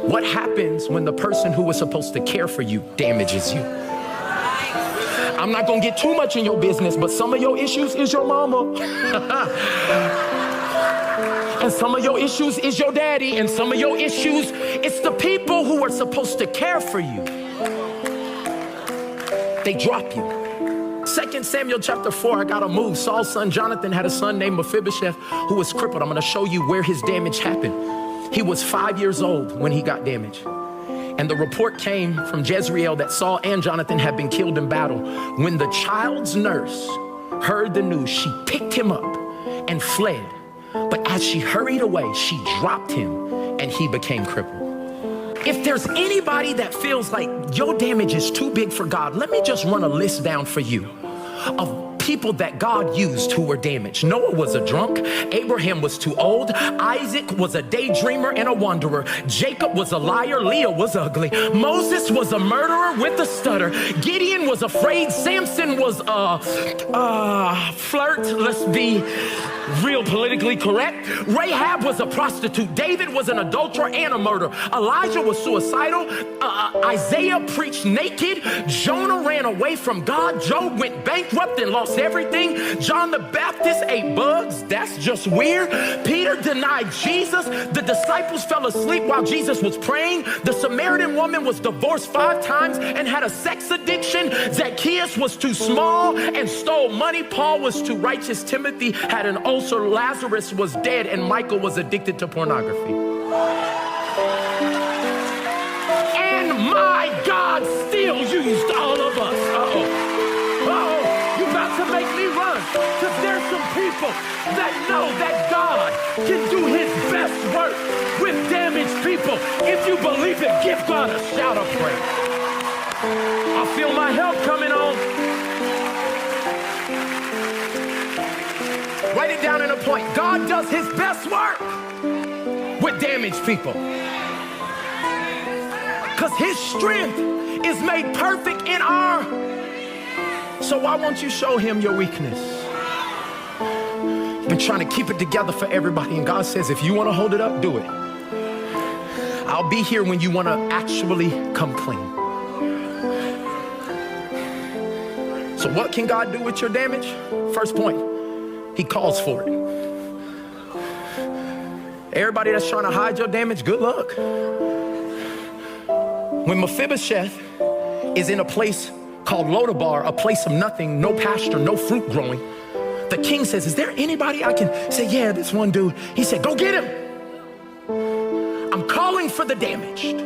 What happens when the person who was supposed to care for you damages you? I'm not gonna get too much in your business, but some of your issues is your mama. And some of your issues is your daddy. And some of your issues, it's the people who are supposed to care for you. They drop you. 2 Samuel chapter 4, I gotta move. Saul's son Jonathan had a son named Mephibosheth who was crippled. I'm gonna show you where his damage happened. He was 5 years old when he got damaged. And the report came from Jezreel that Saul and Jonathan had been killed in battle. When the child's nurse heard the news, she picked him up and fled. But as she hurried away, she dropped him and he became crippled. If there's anybody that feels like your damage is too big for God, let me just run a list down for you of people that God used who were damaged. Noah was a drunk. Abraham was too old. Isaac was a daydreamer and a wanderer. Jacob was a liar. Leah was ugly. Moses was a murderer with a stutter. Gideon was afraid. Samson was a flirt. Let's be real politically correct. Rahab was a prostitute. David was an adulterer and a murderer. Elijah was suicidal. Isaiah preached naked. Jonah ran away from God. Job went bankrupt and lost everything. John the Baptist ate bugs. That's just weird. Peter denied Jesus. The disciples fell asleep while Jesus was praying. The Samaritan woman was divorced 5 times and had a sex addiction. Zacchaeus was too small and stole money. Paul was too righteous. Timothy had an ulcer. Lazarus was dead, and Michael was addicted to pornography. And my God still used all of us. You about to make me run, because there's some people that know that God can do his best work with damaged people. If you believe it, give God a shout of praise. I feel my help coming on. Write it down in a point. God does his best work with damaged people, because his strength is made perfect in our. So why won't you show him your weakness? You've been trying to keep it together for everybody, and God says, if you want to hold it up, do it. I'll be here when you want to actually come clean. So what can God do with your damage? First point, he calls for it. Everybody that's trying to hide your damage, good luck. When Mephibosheth is in a place called Lodabar, a place of nothing, no pasture, no fruit growing, the king says, is there anybody I can say, yeah, this one dude. He said, go get him. I'm calling for the damaged.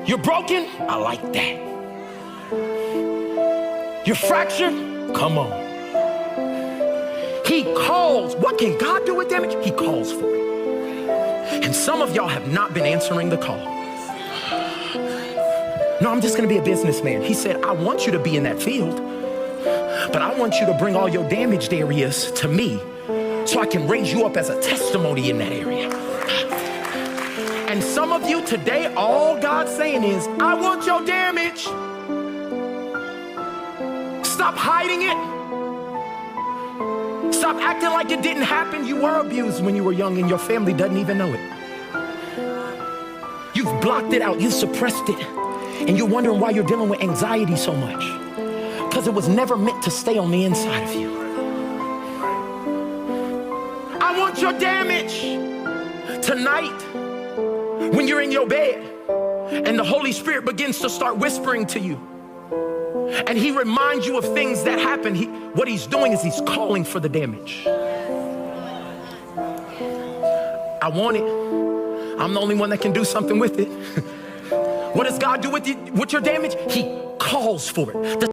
You're broken? I like that. You're fractured? Come on. He calls. What can God do with damage? He calls for it. And some of y'all have not been answering the call. No, I'm just gonna be a businessman. He said, I want you to be in that field, but I want you to bring all your damaged areas to me so I can raise you up as a testimony in that area. And some of you today, all God's saying is, I want your damage. Stop hiding it. Stop acting like it didn't happen. You were abused when you were young and your family doesn't even know it. You've blocked it out. You've suppressed it. And you're wondering why you're dealing with anxiety so much. Because it was never meant to stay on the inside of you. I want your damage. Tonight, when you're in your bed and the Holy Spirit begins to start whispering to you, and he reminds you of things that happened, what he's doing is he's calling for the damage. I want it. I'm the only one that can do something with it. What does God do with your damage? He calls for it.